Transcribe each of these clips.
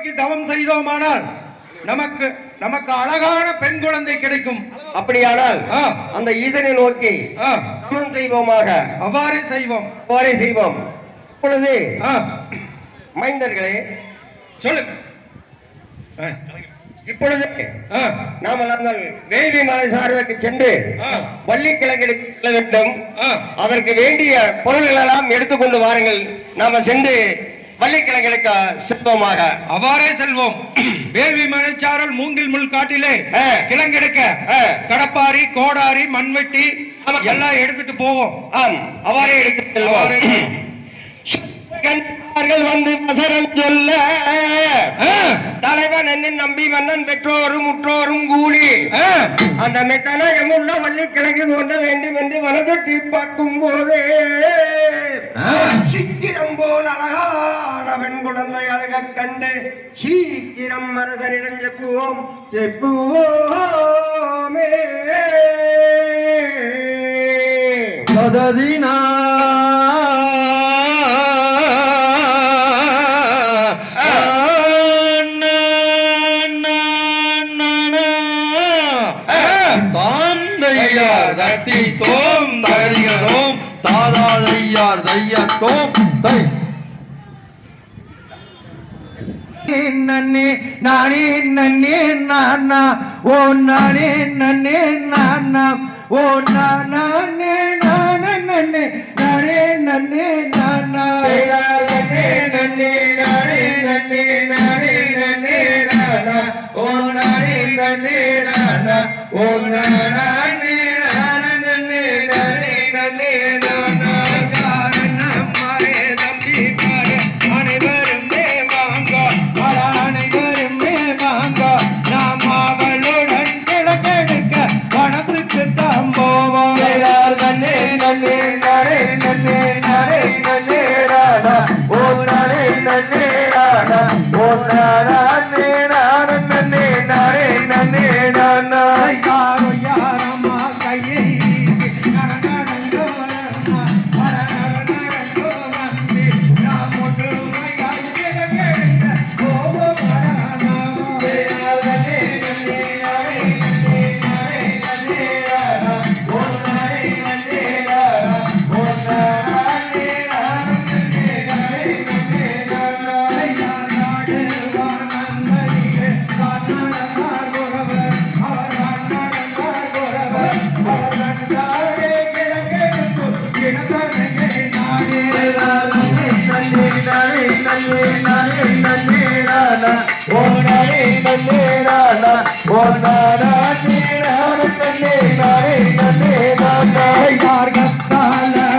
நோக்கி தவம் செய்தோமானால் நமக்கு நமக்கு அழகான பெண் குழந்தை கிடைக்கும். அப்படியானால் அந்த ஈசனை நோக்கி தவம் செய்வோமாக. அவ்வாறே செய்வோம். இப்பொழுது மைந்தர்களே சொல்லுங்க. இப்பொழுது நாம் வேள்வி மலை சார்புக்கு சென்று வள்ளிக்கிழங்கு எடுக்க வேண்டும். அதற்கு வேண்டிய பொருள்கள் எல்லாம் எடுத்துக்கொண்டு வாருங்கள். நாம சென்று வள்ளிக்கிழங்கு எடுக்க செல்வோமாக. அவ்வாறே செல்வோம். வேள்வி மலைச்சாரல் மூங்கில் முள் காட்டிலே கிழங்கெடுக்க கடப்பாரி, கோடாரி, மண்வெட்டி எல்லாம் எடுத்துட்டு போவோம். அவ்வாறே எடுத்து செல்வோம். வந்து வசரம் சொல்ல தலைவன் என்ன நம்பி மன்னன் பெற்றோரும் முற்றோரும் கூடி அந்த மெத்தனமுள்ள வள்ளிக்கிழங்கு தோன்ற வேண்டும் என்று வலதட்டி பார்க்கும் போதே சீக்கிரம் போல் அழகான பெண் குழந்தை அழக கண்டு சீக்கிரம் மனதனிடம் செப்புவோம் செப்புவோமே. தோம் தரிகதோம் தாதாதையார் தையத்தோம் தை நன்னே நானே நன்னே நானா ஓ நானே நன்னே நானா ஓ நானே நானே நன்னே நானே நன்னே நானா நன்னே நன்னே நானே நன்னே நானே நன்னே நானா ஓ நானே நன்னே நானா ஓ நானே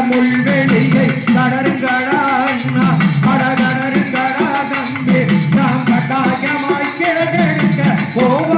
முள்வெளியை கடற்கடா கடற்கடா தம்பி நாம் கட்டாயமாய் கிழக்கெடுக்க போவோம்.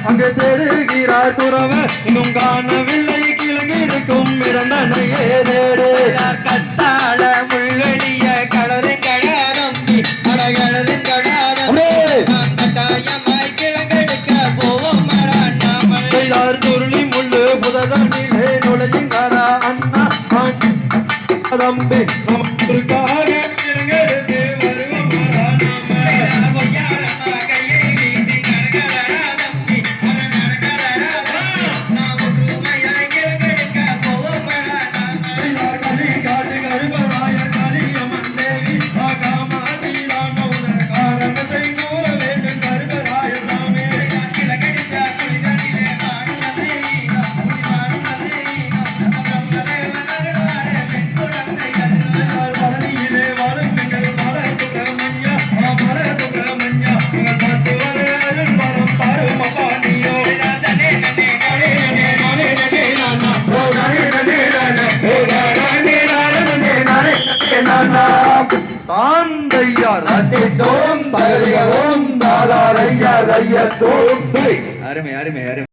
அங்கு தேடுகிறார் குறவர் இன்னும் காணவில்லை கிழங்கிருக்கும் இறந்தனையே தேடு கத்தாழ முள்வெளிய கடலின் கடாரம்பி கடலின் கடாரம்பி கட்டாயமாய் கிழங்கெடுக்க போவோம் நாமல் சுருளி முள்ளு புததனிலே நுழையுங்காரா அண்ணா தம்பி நமக்கு தையார் தட்டித்தோம் தகதிகளும் தாதாரையா தையத்தோம் அருமை அருமை அருமை